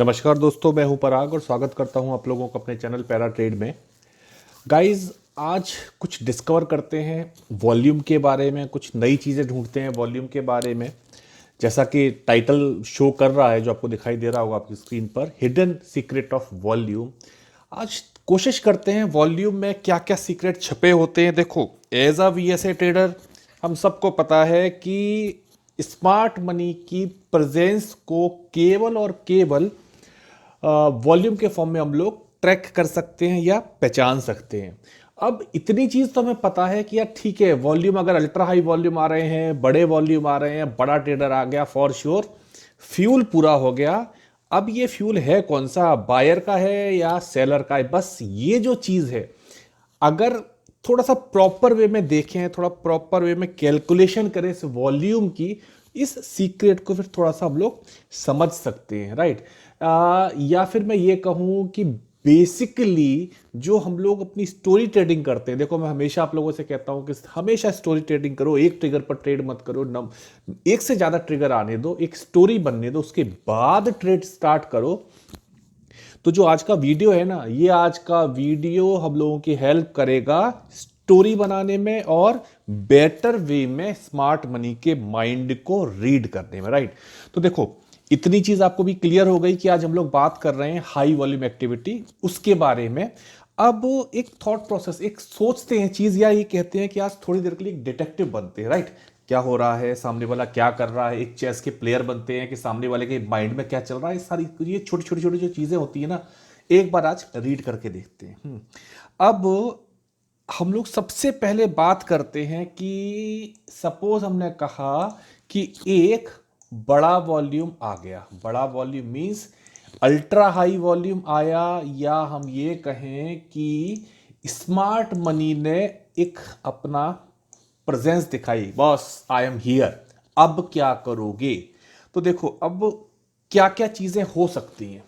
नमस्कार दोस्तों, मैं हूं पराग और स्वागत करता हूं आप लोगों को अपने चैनल पैरा ट्रेड में। गाइस, आज कुछ डिस्कवर करते हैं वॉल्यूम के बारे में, कुछ नई चीज़ें ढूंढते हैं वॉल्यूम के बारे में। जैसा कि टाइटल शो कर रहा है, जो आपको दिखाई दे रहा होगा आपकी स्क्रीन पर, हिडन सीक्रेट ऑफ वॉल्यूम। आज कोशिश करते हैं वॉल्यूम में क्या क्या सीक्रेट छपे होते हैं। देखो, एज अ वीएसए ट्रेडर हम सबको पता है कि स्मार्ट मनी की प्रेजेंस को केवल और केवल वॉल्यूम के फॉर्म में हम लोग ट्रैक कर सकते हैं या पहचान सकते हैं। अब इतनी चीज तो हमें पता है कि यार ठीक है, वॉल्यूम अगर अल्ट्रा हाई वॉल्यूम आ रहे हैं, बड़े वॉल्यूम आ रहे हैं, बड़ा ट्रेडर आ गया, फॉर श्योर फ्यूल पूरा हो गया। अब ये फ्यूल है कौन सा, बायर का है या सेलर का है? बस ये जो चीज है, अगर थोड़ा सा प्रॉपर वे में देखें, थोड़ा प्रॉपर वे में कैलकुलेशन करें इस वॉल्यूम की, इस सीक्रेट को फिर थोड़ा सा हम लोग समझ सकते हैं, राइट। या फिर मैं ये कहूँ कि बेसिकली जो हम लोग अपनी स्टोरी ट्रेडिंग करते हैं, देखो मैं हमेशा आप लोगों से कहता हूं कि हमेशा स्टोरी ट्रेडिंग करो, एक ट्रिगर पर ट्रेड मत करो, एक से ज्यादा ट्रिगर आने दो, एक स्टोरी बनने दो, उसके बाद ट्रेड स्टार्ट करो। तो जो आज का वीडियो है ना, ये आज का वीडियो हम लोगों की हेल्प करेगा स्टोरी बनाने में और बेटर वे में स्मार्ट मनी के माइंड को रीड करने में, राइट। तो देखो, इतनी चीज आपको भी क्लियर हो गई कि आज हम लोग बात कर रहे हैं हाई वॉल्यूम एक्टिविटी, उसके बारे में। अब एक थॉट प्रोसेस, एक सोचते हैं चीज, या ये कहते हैं कि आज थोड़ी देर के लिए एक डिटेक्टिव बनते हैं, राइट। क्या हो रहा है, सामने वाला क्या कर रहा है, एक चेस के प्लेयर बनते हैं कि सामने वाले के माइंड में क्या चल रहा है। सारी ये छोटी छोटी छोटी जो चीजें होती है ना, एक बार आज रीड करके देखते हैं। अब हम लोग सबसे पहले बात करते हैं कि सपोज हमने कहा कि एक बड़ा वॉल्यूम आ गया। बड़ा volume means ultra high volume आया, या हम ये कहें कि स्मार्ट मनी ने एक अपना प्रेजेंस दिखाई, बॉस आई एम हियर, अब क्या करोगे। तो देखो, अब क्या क्या चीजें हो सकती हैं।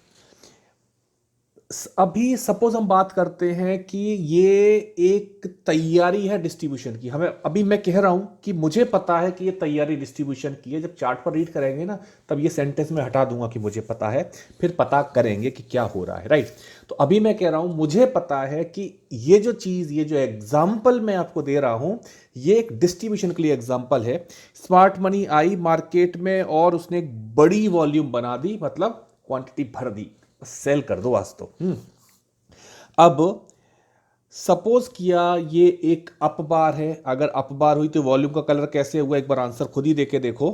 अभी सपोज हम बात करते हैं कि ये एक तैयारी है डिस्ट्रीब्यूशन की। हमें अभी मैं कह रहा हूं कि मुझे पता है कि ये तैयारी डिस्ट्रीब्यूशन की है। जब चार्ट पर रीड करेंगे ना, तब ये सेंटेंस में हटा दूंगा कि मुझे पता है, फिर पता करेंगे कि क्या हो रहा है, राइट। तो अभी मैं कह रहा हूं मुझे पता है कि ये जो चीज, ये जो एग्जाम्पल मैं आपको दे रहा हूं, ये एक डिस्ट्रीब्यूशन के लिए एग्जाम्पल है। स्मार्ट मनी आई मार्केट में और उसने एक बड़ी वॉल्यूम बना दी, मतलब क्वांटिटी भर दी, सेल कर दो आज तो। अब सपोज किया ये एक अप बार है। अगर अप बार हुई तो वॉल्यूम का कलर कैसे हुआ, एक बार आंसर खुद ही देके देखो।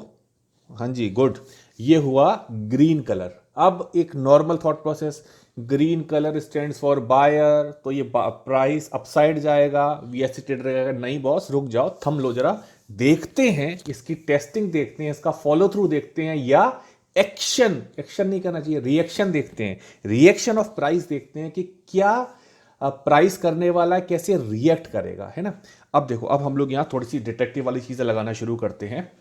हाँ जी, गुड, ये हुआ ग्रीन कलर। अब एक normal thought process, green colour stands for buyer, तो ये प्राइस अपसाइड जाएगा। वीएससी ट्रेडर रहेगा, नहीं बॉस रुक जाओ, थम लो जरा, देखते हैं इसकी टेस्टिंग, देखते हैं इसका फॉलो थ्रू, देखते हैं या एक्शन, एक्शन नहीं करना चाहिए, रिएक्शन देखते हैं, रिएक्शन ऑफ प्राइस देखते हैं कि क्या प्राइस करने वाला कैसे रिएक्ट करेगा, है ना। अब देखो, अब हम लोग यहां थोड़ी सी डिटेक्टिव वाली चीजें लगाना शुरू करते हैं।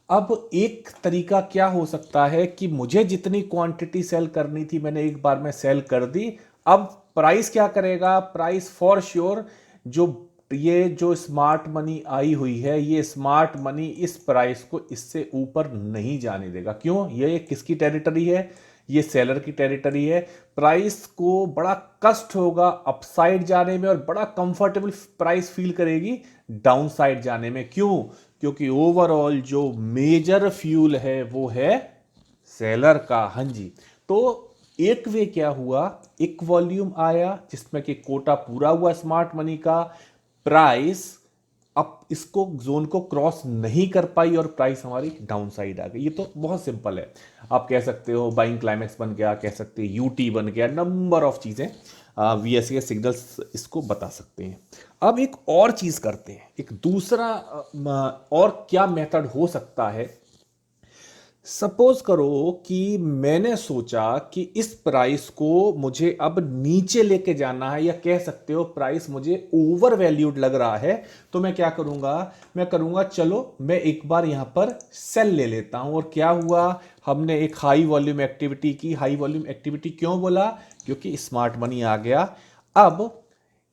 अब एक तरीका क्या हो सकता है कि मुझे जितनी क्वांटिटी सेल करनी थी मैंने एक बार में सेल कर दी। अब प्राइस क्या करेगा, प्राइस फॉर श्योर जो ये जो स्मार्ट मनी आई हुई है, ये स्मार्ट मनी इस प्राइस को इससे ऊपर नहीं जाने देगा। क्यों? ये किसकी टेरिटरी है? ये सेलर की टेरिटरी है। प्राइस को बड़ा कष्ट होगा अपसाइड जाने में और बड़ा कंफर्टेबल प्राइस फील करेगी डाउन साइड जाने में। क्यों? क्योंकि ओवरऑल जो मेजर फ्यूल है वो है सेलर का। हाँ जी। तो एक वे क्या हुआ, एक वॉल्यूम आया जिसमें कि कोटा पूरा हुआ स्मार्ट मनी का, प्राइस अब इसको जोन को क्रॉस नहीं कर पाई और प्राइस हमारी डाउन साइड आ गई। ये तो बहुत सिंपल है। आप कह सकते हो बाइंग क्लाइमेक्स बन गया, कह सकते हैं यूटी बन गया, नंबर ऑफ चीजें वीएसए के सिग्नल्स इसको बता सकते हैं। अब एक और चीज करते हैं, एक दूसरा और क्या मेथड हो सकता है। सपोज करो कि मैंने सोचा कि इस प्राइस को मुझे अब नीचे लेके जाना है, या कह सकते हो प्राइस मुझे ओवर वैल्यूड लग रहा है। तो मैं क्या करूंगा, मैं करूंगा चलो मैं एक बार यहां पर सेल ले लेता हूं। और क्या हुआ, हमने एक हाई वॉल्यूम एक्टिविटी की। हाई वॉल्यूम एक्टिविटी क्यों बोला? क्योंकि स्मार्ट मनी आ गया। अब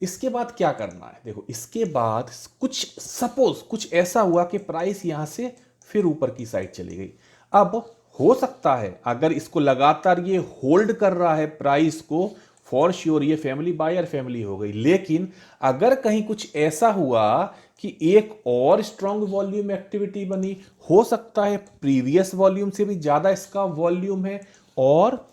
इसके बाद क्या करना है, देखो इसके बाद कुछ सपोज कुछ ऐसा हुआ कि प्राइस यहां से फिर ऊपर की साइड चली गई। अब हो सकता है अगर इसको लगातार ये होल्ड कर रहा है प्राइस को, फॉर श्योर ये फैमिली बायर फैमिली हो गई। लेकिन अगर कहीं कुछ ऐसा हुआ कि एक और स्ट्रांग वॉल्यूम एक्टिविटी बनी, हो सकता है प्रीवियस वॉल्यूम से भी ज्यादा इसका वॉल्यूम है, और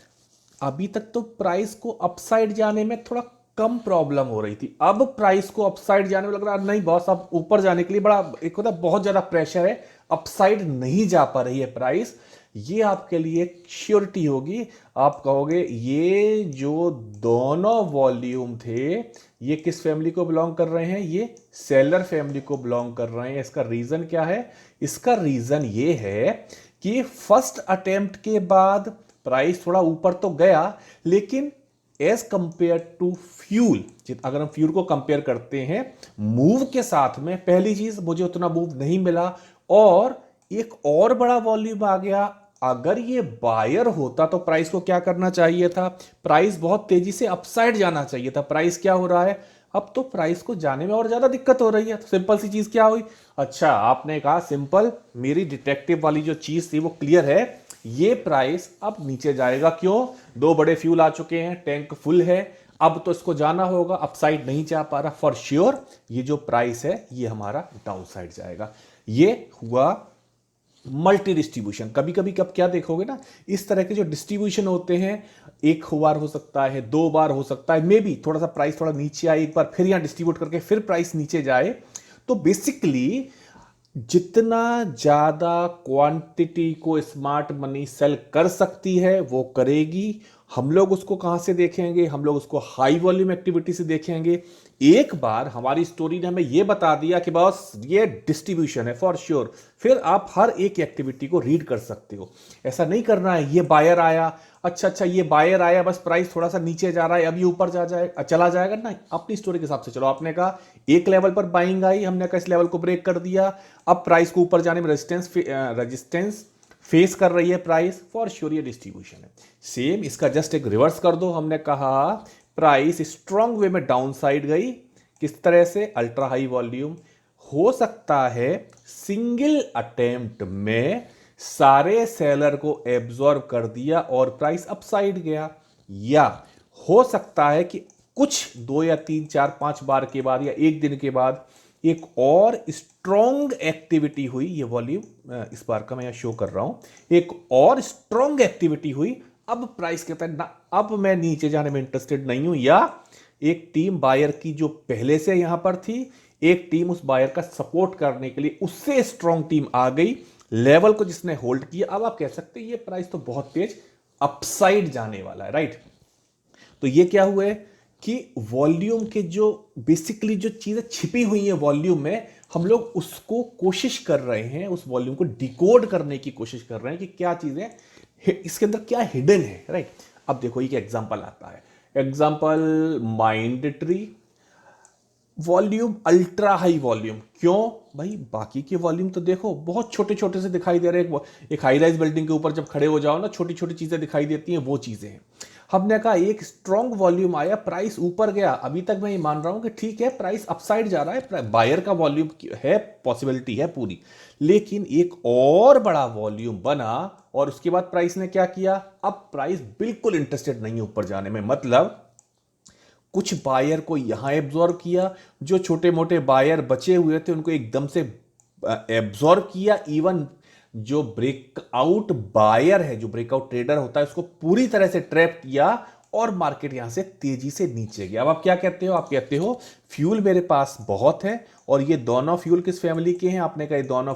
अभी तक तो प्राइस को अपसाइड जाने में थोड़ा कम प्रॉब्लम हो रही थी, अब प्राइस को अपसाइड जाने में लग रहा नहीं बॉस, अब ऊपर जाने के लिए बड़ा एक होता है बहुत ज्यादा प्रेशर है, अपसाइड नहीं जा पा रही है प्राइस। ये आपके लिए श्योरिटी होगी। आप कहोगे ये जो दोनों वॉल्यूम थे ये किस फैमिली को बिलोंग कर रहे हैं, ये सेलर फैमिली को बिलोंग कर रहे हैं। इसका रीजन क्या है? इसका रीजन ये है कि फर्स्ट अटेम्प्ट के बाद प्राइस थोड़ा ऊपर तो गया, लेकिन एज कंपेयर टू फ्यूल, अगर हम फ्यूल को कंपेयर करते हैं मूव के साथ में, पहली चीज मुझे उतना मूव नहीं मिला, और एक और बड़ा वॉल्यूम आ गया। अगर ये बायर होता तो प्राइस को क्या करना चाहिए था? प्राइस बहुत तेजी से अपसाइड जाना चाहिए था। प्राइस क्या हो रहा है? अब तो प्राइस को जाने में और ज्यादा दिक्कत हो रही है। तो सिंपल सी चीज क्या हुई? अच्छा, आपने कहा सिंपल, मेरी डिटेक्टिव वाली जो चीज थी वो क्लियर है, ये प्राइस अब नीचे जाएगा। क्यों? दो बड़े फ्यूल आ चुके हैं, टैंक फुल है, अब तो इसको जाना होगा, अपसाइड नहीं जा पा रहा, फॉर श्योर ये जो प्राइस है ये हमारा डाउन साइड जाएगा। ये हुआ मल्टी डिस्ट्रीब्यूशन। कभी कभी कब क्या देखोगे ना, इस तरह के जो डिस्ट्रीब्यूशन होते हैं, एक बार हो सकता है, दो बार हो सकता है, मे बी थोड़ा सा प्राइस थोड़ा नीचे आए, एक बार फिर यहां डिस्ट्रीब्यूट करके फिर प्राइस नीचे जाए। तो बेसिकली जितना ज्यादा क्वांटिटी को स्मार्ट मनी सेल कर सकती है वो करेगी। हम लोग उसको कहां से देखेंगे? हम लोग उसको हाई वॉल्यूम एक्टिविटी से देखेंगे। एक बार हमारी स्टोरी ने हमें यह बता दिया कि बस ये डिस्ट्रीब्यूशन है फॉर श्योर, फिर आप हर एक एक्टिविटी को रीड कर सकते हो। ऐसा नहीं करना है ये बायर आया, अच्छा ये बायर आया, बस प्राइस थोड़ा सा नीचे जा रहा है, अभी ऊपर चला जाएगा ना। अपनी स्टोरी के हिसाब से चलो। आपने कहा एक लेवल पर बाइंग आई, हमने कहा इस लेवल को ब्रेक कर दिया, अब प्राइस को ऊपर जाने में रेजिस्टेंस फेस कर रही है प्राइस, फॉर श्योर ये डिस्ट्रीब्यूशन है। सेम इसका जस्ट एक रिवर्स कर दो। हमने कहा प्राइस स्ट्रांग वे में डाउन साइड गई, किस तरह से? Ultra high volume. हो सकता है सिंगल अटेम्प्ट में सारे सेलर को एब्जॉर्ब कर दिया और प्राइस अपसाइड गया, या हो सकता है कि कुछ 2 या 3 4 5 बार के बाद या एक दिन के बाद एक और स्ट्रॉन्ग एक्टिविटी हुई। ये वॉल्यूम इस बार का मैं यहां शो कर रहा हूं, एक और स्ट्रॉन्ग एक्टिविटी हुई, अब प्राइस कहता है ना अब मैं नीचे जाने में इंटरेस्टेड नहीं हूं, या एक टीम बायर की जो पहले से यहां पर थी, एक टीम उस बायर का सपोर्ट करने के लिए उससे स्ट्रॉन्ग टीम आ गई, लेवल को जिसने होल्ड किया। अब आप कह सकते हैं ये प्राइस तो बहुत तेज अपसाइड जाने वाला है, राइट? तो ये क्या हुआ है कि वॉल्यूम के जो बेसिकली जो चीजें छिपी हुई है वॉल्यूम में, हम लोग उसको कोशिश कर रहे हैं, उस वॉल्यूम को डिकोड करने की कोशिश कर रहे हैं कि क्या चीजें इसके अंदर क्या हिडन है, राइट? अब देखो एक एग्जांपल आता है, example mind tree, volume ultra high volume. क्यों भाई? बाकी के वॉल्यूम तो देखो बहुत छोटे छोटे से दिखाई दे रहे हैं। एक हाई राइज बिल्डिंग के ऊपर जब खड़े हो जाओ ना, छोटी छोटी चीजें दिखाई देती हैं, वो चीजें हैं। हमने कहा एक स्ट्रॉन्ग वॉल्यूम आया, प्राइस ऊपर गया, अभी तक मैं ये मान रहा हूं कि ठीक है प्राइस अपसाइड जा रहा है, बायर का वॉल्यूम है, पॉसिबिलिटी है पूरी। लेकिन एक और बड़ा वॉल्यूम बना और उसके बाद प्राइस ने क्या किया? अब प्राइस बिल्कुल इंटरेस्टेड नहीं है ऊपर जाने में, मतलब कुछ बायर को यहां एब्जॉर्ब किया, जो छोटे मोटे बायर बचे हुए थे उनको एकदम से एब्जॉर्ब किया, इवन जो ब्रेकआउट बायर है, जो ब्रेकआउट ट्रेडर होता है, उसको पूरी तरह से ट्रैप किया और मार्केट यहां से तेजी से नीचे गया। अब आप क्या कहते हो? आप कहते हो फ्यूल मेरे पास बहुत है, और ये दोनों फ्यूल किस फैमिली के हैं? आपने कहा दोनों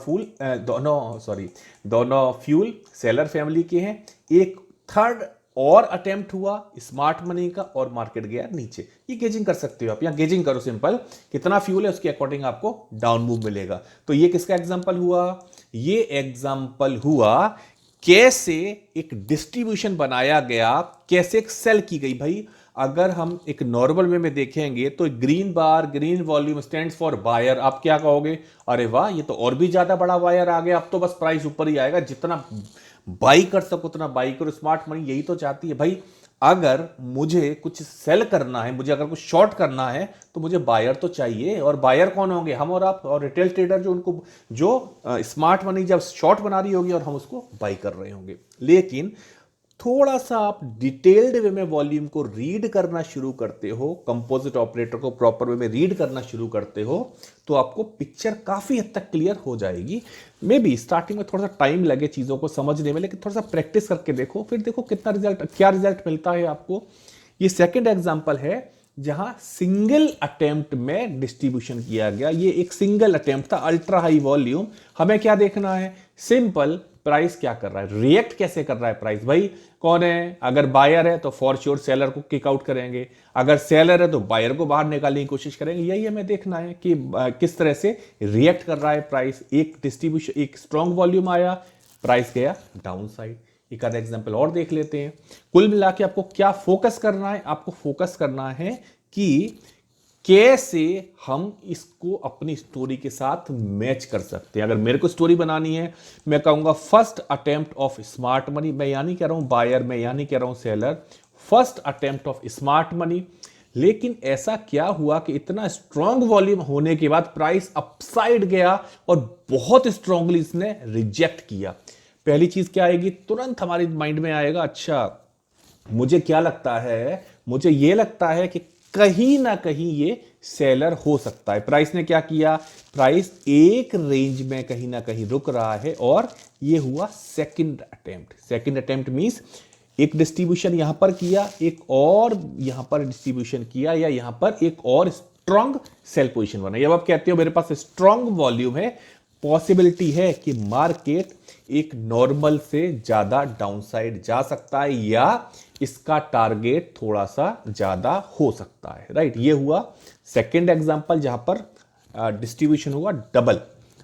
फ्यूल सेलर फैमिली के हैं। एक थर्ड और अटेम्प्ट हुआ स्मार्ट मनी का और मार्केट गया नीचे। ये गेजिंग कर सकते हो आप, यहां गेजिंग करो सिंपल, कितना फ्यूल है उसके अकॉर्डिंग आपको डाउन मूव मिलेगा। तो ये किसका एग्जांपल हुआ? ये एग्जांपल हुआ कैसे एक डिस्ट्रीब्यूशन बनाया गया, कैसे एक सेल की गई। भाई अगर हम एक नॉर्मल वे में देखेंगे तो green bar, green volume stands for buyer. आप क्या कहोगे? अरे वाह, ये तो और भी ज्यादा बड़ा बायर आ गया, अब तो बस प्राइस ऊपर ही आएगा, जितना बाई कर सको उतना बाई करो, स्मार्ट मनी यही तो चाहती है। भाई अगर मुझे कुछ सेल करना है, मुझे अगर कुछ शॉर्ट करना है, तो मुझे बायर तो चाहिए। और बायर कौन होंगे? हम और आप और रिटेल ट्रेडर, जो उनको जो स्मार्ट मनी जब शॉर्ट बना रही होगी और हम उसको बाई कर रहे होंगे। लेकिन थोड़ा सा आप डिटेल्ड वे में वॉल्यूम को रीड करना शुरू करते हो, कंपोजिट ऑपरेटर को प्रॉपर वे में रीड करना शुरू करते हो, तो आपको पिक्चर काफी हद तक क्लियर हो जाएगी। मे बी स्टार्टिंग में थोड़ा सा टाइम लगे चीजों को समझने में, लेकिन थोड़ा सा प्रैक्टिस करके देखो, फिर देखो कितना रिजल्ट, क्या रिजल्ट मिलता है आपको। ये सेकेंड एग्जाम्पल है जहां सिंगल अटेम्प्ट में डिस्ट्रीब्यूशन किया गया। ये एक सिंगल अटेम्प्ट था, अल्ट्रा हाई वॉल्यूम। हमें क्या देखना है? सिंपल, प्राइस क्या कर रहा है, रिएक्ट कैसे कर रहा है प्राइस। भाई कौन है? अगर बायर है तो फॉर श्योर सेलर को किक आउट करेंगे, अगर सेलर है तो बायर को बाहर निकालने की कोशिश करेंगे। यही हमें देखना है कि किस तरह से रिएक्ट कर रहा है प्राइस। एक डिस्ट्रीब्यूशन, एक स्ट्रॉन्ग वॉल्यूम आया, प्राइस गया डाउन साइड। एक आधा एग्जाम्पल और देख लेते हैं। कुल मिला के आपको क्या फोकस करना है? आपको फोकस करना है कि कैसे हम इसको अपनी स्टोरी के साथ मैच कर सकते हैं। अगर मेरे को स्टोरी बनानी है, मैं कहूंगा first attempt of smart money. मैं यहां नहीं कह रहा हूं बायर, मैं यहां नहीं कह रहा हूं seller, first attempt of smart money. लेकिन ऐसा क्या हुआ कि इतना स्ट्रांग वॉल्यूम होने के बाद प्राइस अपसाइड गया और बहुत स्ट्रांगली इसने रिजेक्ट किया। पहली चीज क्या आएगी? तुरंत हमारी माइंड में आएगा, अच्छा मुझे क्या लगता है, मुझे ये लगता है कि कहीं ना कहीं ये सेलर हो सकता है। प्राइस ने क्या किया? प्राइस एक रेंज में कहीं ना कहीं रुक रहा है और ये हुआ second attempt. Second attempt means एक डिस्ट्रीब्यूशन यहां पर किया, एक और यहां पर डिस्ट्रीब्यूशन किया, या यहां पर एक और स्ट्रांग सेल पोजीशन बनाई। अब आप कहते हो मेरे पास स्ट्रांग वॉल्यूम है, पॉसिबिलिटी है कि मार्केट एक नॉर्मल से ज्यादा डाउनसाइड जा सकता है, या इसका टारगेट थोड़ा सा ज्यादा हो सकता है। राइट, ये हुआ सेकंड एग्जांपल जहां पर डिस्ट्रीब्यूशन हुआ डबल।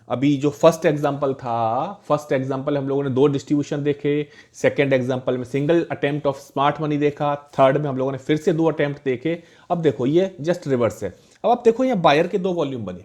अभी जो फर्स्ट एग्जांपल था, फर्स्ट एग्जांपल हम लोगों ने दो डिस्ट्रीब्यूशन देखे, सेकंड एग्जांपल में single attempt of smart money देखा, थर्ड में हम लोगों ने फिर से दो अटेम्प्ट देखे। अब देखो ये जस्ट रिवर्स है। अब आप देखो यहाँ बायर के दो वॉल्यूम बने,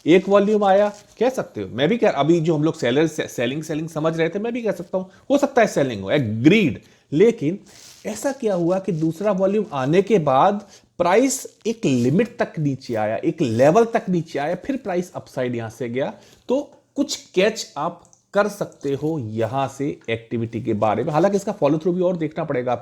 एक वॉल्यूम आया, कह सकते हो, मैं भी कह, अभी जो हम लोग सेलर सेलिंग समझ रहे थे, मैं भी कह सकता हूं हो सकता है सेलिंग हो, एग्रीड। लेकिन ऐसा क्या हुआ कि दूसरा वॉल्यूम आने के बाद प्राइस एक लिमिट तक नीचे आया, एक लेवल तक नीचे आया, फिर प्राइस अपसाइड यहां से गया। तो कुछ कैच आप कर सकते हो यहां से एक्टिविटी के बारे में। हालांकि इसका फॉलो थ्रू भी और देखना पड़ेगा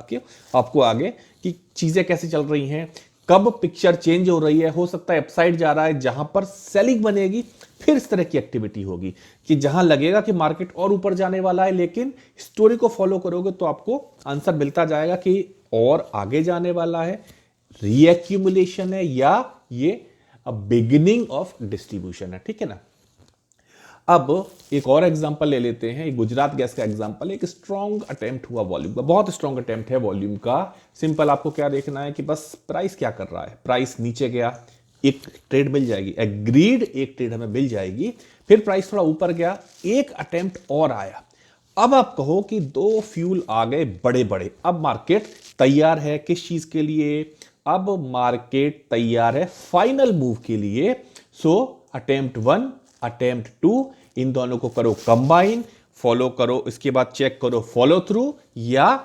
आपको आगे कि चीजें कैसे चल रही हैं, कब पिक्चर चेंज हो रही है। हो सकता है अपसाइड जा रहा है, जहां पर सेलिंग बनेगी फिर इस तरह की एक्टिविटी होगी कि जहां लगेगा कि मार्केट और ऊपर जाने वाला है, लेकिन स्टोरी को फॉलो करोगे तो आपको आंसर मिलता जाएगा कि और आगे जाने वाला है, रीएक्यूमुलेशन है, या ये बिगिनिंग ऑफ डिस्ट्रीब्यूशन है। ठीक है ना। अब एक और एग्जांपल ले लेते हैं, एक गुजरात गैस का एग्जांपल। एक स्ट्रॉन्ग अटेम्प्ट हुआ वॉल्यूम का, बहुत स्ट्रॉन्ग अटेम्प्ट है वॉल्यूम का। सिंपल आपको क्या देखना है कि बस प्राइस क्या कर रहा है। प्राइस नीचे गया, एक ट्रेड मिल जाएगी, एग्रीड, एक ट्रेड हमें मिल जाएगी। फिर प्राइस थोड़ा ऊपर गया, एक अटेम्प्ट और आया। अब आप कहो कि दो फ्यूल आ गए बड़े बड़े। अब मार्केट तैयार है किस चीज के लिए? अब मार्केट तैयार है फाइनल मूव के लिए। सो अटेम्प्ट 1, अटेम्प्ट 2, इन दोनों को करो कंबाइन, फॉलो करो, इसके बाद चेक करो फॉलो थ्रू, या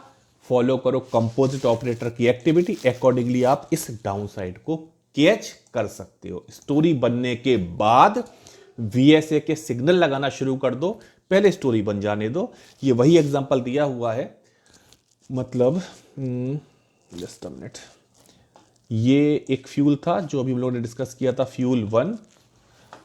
फॉलो करो कंपोजिट ऑपरेटर की एक्टिविटी। अकॉर्डिंगली आप इस डाउन साइड को कैच कर सकते हो। स्टोरी बनने के बाद वीएसए के सिग्नल लगाना शुरू कर दो, पहले स्टोरी बन जाने दो। ये वही एग्जांपल दिया हुआ है, मतलब जस्ट अ मिनट, ये एक फ्यूल था जो अभी हम लोगों ने डिस्कस किया था, फ्यूल 1,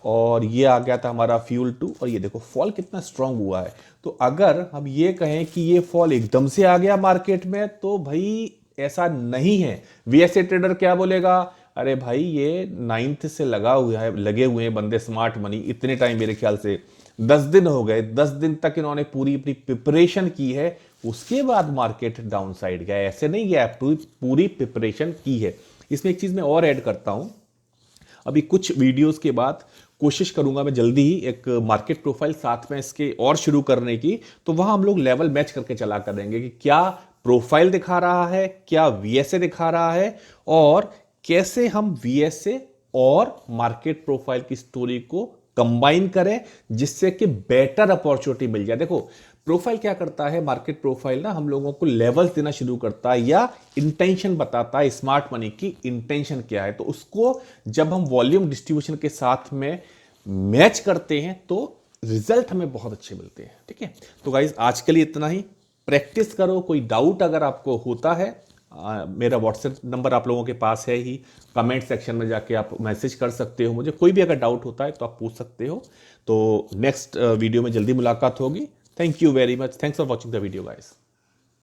और ये आ गया था हमारा फ्यूल 2, और ये देखो फॉल कितना स्ट्रांग हुआ है। तो अगर हम ये कहें कि ये फॉल एकदम से आ गया मार्केट में, तो भाई ऐसा नहीं है। वीएसए ट्रेडर क्या बोलेगा? अरे भाई ये 9th से लगे हुए हैं बंदे स्मार्ट मनी, इतने टाइम, मेरे ख्याल से 10 दिन हो गए, 10 दिन तक इन्होंने पूरी अपनी प्रिपरेशन की है, उसके बाद मार्केट डाउन साइड गया। ऐसे नहीं गया, पूरी प्रिपरेशन की है। इसमें एक चीज मैं और ऐड करता हूं, अभी कुछ वीडियोस के बाद कोशिश करूंगा मैं जल्दी ही एक मार्केट प्रोफाइल साथ में इसके और शुरू करने की। तो वहां हम लोग लेवल मैच करके चला करेंगे कि क्या प्रोफाइल दिखा रहा है, क्या वीएसए दिखा रहा है, और कैसे हम वीएसए और मार्केट प्रोफाइल की स्टोरी को कंबाइन करें जिससे कि बेटर अपॉर्चुनिटी मिल जाए। देखो प्रोफाइल क्या करता है, मार्केट प्रोफाइल ना हम लोगों को लेवल्स देना शुरू करता है या इंटेंशन बताता है स्मार्ट मनी की इंटेंशन क्या है। तो उसको जब हम वॉल्यूम डिस्ट्रीब्यूशन के साथ में मैच करते हैं तो रिजल्ट हमें बहुत अच्छे मिलते हैं। ठीक है, तो गाइज आज के लिए इतना ही। प्रैक्टिस करो। कोई डाउट अगर आपको होता है, मेरा व्हाट्सएप नंबर आप लोगों के पास है ही, कमेंट सेक्शन में जाके आप मैसेज कर सकते हो मुझे। कोई भी अगर डाउट होता है तो आप पूछ सकते हो। तो नेक्स्ट वीडियो में जल्दी मुलाकात होगी। Thank you very much. Thanks for watching the video guys.